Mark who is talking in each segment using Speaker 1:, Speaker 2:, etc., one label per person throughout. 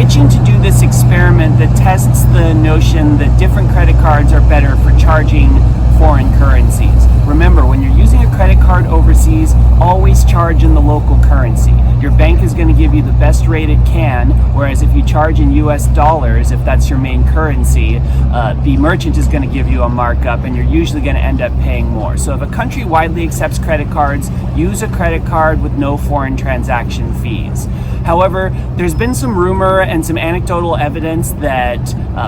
Speaker 1: itching to do this experiment that tests the notion that different credit cards are better for charging foreign currencies. Remember, when you're using a credit card overseas, always charge in the local currency. Your bank is going to give you the best rate it can, whereas if you charge in US dollars, if that's your main currency, the merchant is going to give you a markup and you're usually going to end up paying more. So if a country widely accepts credit cards, use a credit card with no foreign transaction fees. However, there's been some rumor and some anecdotal evidence that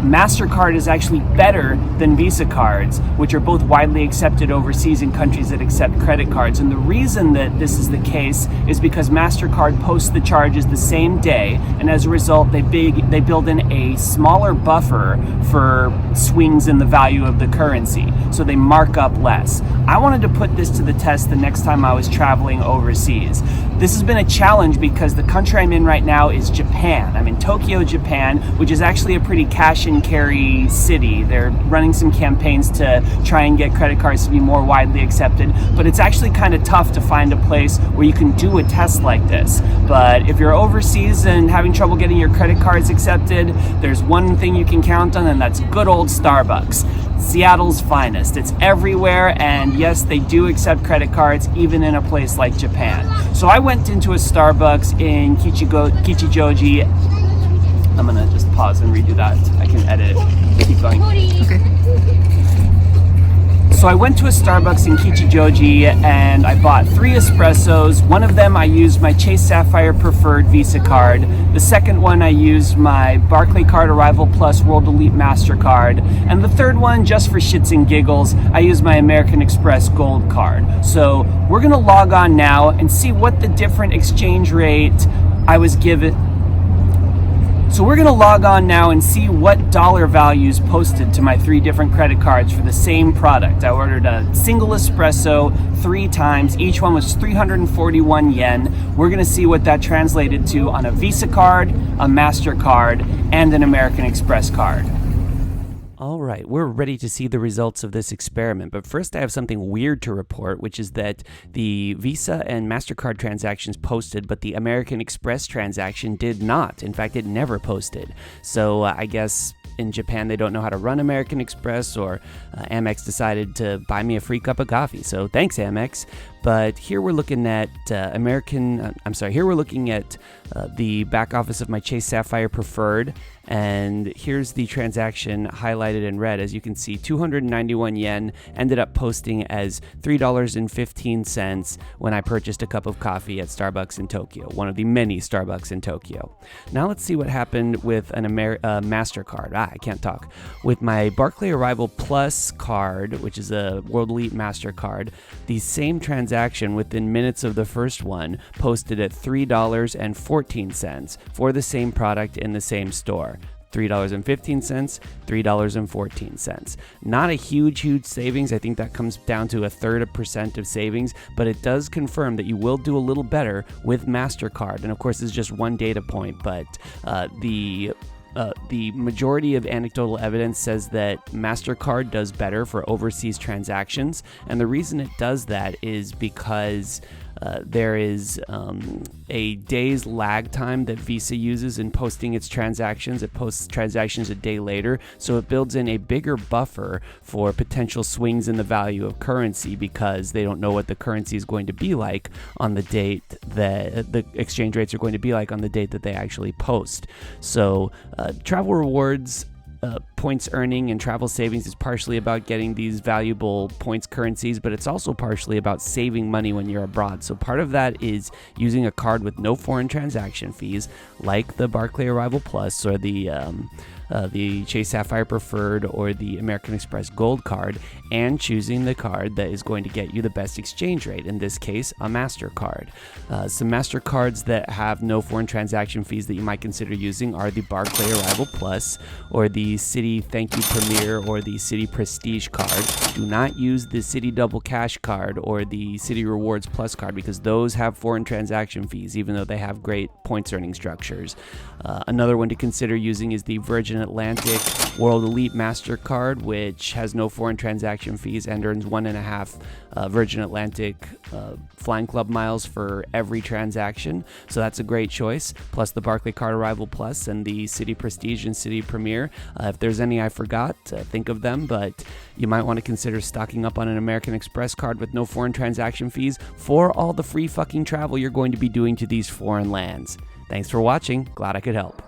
Speaker 1: Mastercard is actually better than Visa cards, which are both widely accepted overseas in countries that accept credit cards. And the reason that this is the case is because Mastercard posts the charges the same day, and as a result, they build in a smaller buffer for swings in the value of the currency, so they mark up less. I wanted to put this to the test the next time I was traveling overseas. This has been a challenge because the country I'm in right now is Japan. I'm in Tokyo, Japan, which is actually a pretty cash and carry city. They're running some campaigns to try and get credit cards to be more widely accepted, but it's actually kind of tough to find a place where you can do a test like this. But if you're overseas and having trouble getting your credit cards accepted, there's one thing you can count on, and that's good old Starbucks. Seattle's finest. It's everywhere, and yes, they do accept credit cards even in a place like Japan. So I went into a Starbucks in Kichijoji. I'm gonna just pause and redo that. I can edit it. Keep going.
Speaker 2: Okay.
Speaker 1: So I went to a Starbucks in Kichijoji and I bought 3 espressos. One of them I used my Chase Sapphire Preferred Visa card. The second one I used my Barclaycard Arrival Plus World Elite Mastercard. And the third one, just for shits and giggles, I used my American Express Gold card. So we're gonna log on now and see what the different exchange rate I was given. So we're going to log on now and see what dollar values posted to my 3 different credit cards for the same product. I ordered a single espresso 3 times. Each one was 341 yen. We're going to see what that translated to on a Visa card, a Mastercard, and an American Express card. All right, we're ready to see the results of this experiment, but first I have something weird to report, which is that the Visa and MasterCard transactions posted, but the American Express transaction did not. In fact, it never posted. So I guess in Japan they don't know how to run American Express, or Amex decided to buy me a free cup of coffee. So thanks, Amex. But here we're looking at here we're looking at the back office of my Chase Sapphire Preferred, and here's the transaction highlighted in red. As you can see, 291 yen ended up posting as $3.15 when I purchased a cup of coffee at Starbucks in Tokyo, one of the many Starbucks in Tokyo. Now let's see what happened with an Mastercard. I can't talk. With my Barclay Arrival Plus card, which is a World Elite Mastercard, the same transaction within minutes of the first one posted at $3.14 for the same product in the same store. $3.15, $3.14. Not a huge savings. I think that comes down to 1/3% of savings, but it does confirm that you will do a little better with MasterCard. And of course, this is just one data point, but the majority of anecdotal evidence says that MasterCard does better for overseas transactions, and the reason it does that is because there is a day's lag time that Visa uses in posting its transactions. It posts transactions a day later, so it builds in a bigger buffer for potential swings in the value of currency because they don't know what the currency is going to be like on the date that the exchange rates are going to be like on the date that they actually post. So travel rewards, points earning and travel savings is partially about getting these valuable points currencies, but it's also partially about saving money when you're abroad. So part of that is using a card with no foreign transaction fees, like the Barclay Arrival Plus or the Chase Sapphire Preferred or the American Express Gold card, and choosing the card that is going to get you the best exchange rate, in this case a Mastercard. Some Mastercards that have no foreign transaction fees that you might consider using are the Barclay Arrival Plus or the Citi Thank You Premier or the Citi Prestige card. Do not use the Citi Double Cash card or the Citi Rewards Plus card because those have foreign transaction fees, even though they have great points earning structures. Another one to consider using is the Virgin Virgin Atlantic World Elite Mastercard, which has no foreign transaction fees and earns 1.5 Virgin Atlantic Flying Club miles for every transaction. So that's a great choice. Plus the Barclaycard Arrival Plus and the City Prestige and City Premier. If there's any I forgot, think of them, but you might want to consider stocking up on an American Express card with no foreign transaction fees for all the free fucking travel you're going to be doing to these foreign lands. Thanks for watching. Glad I could help.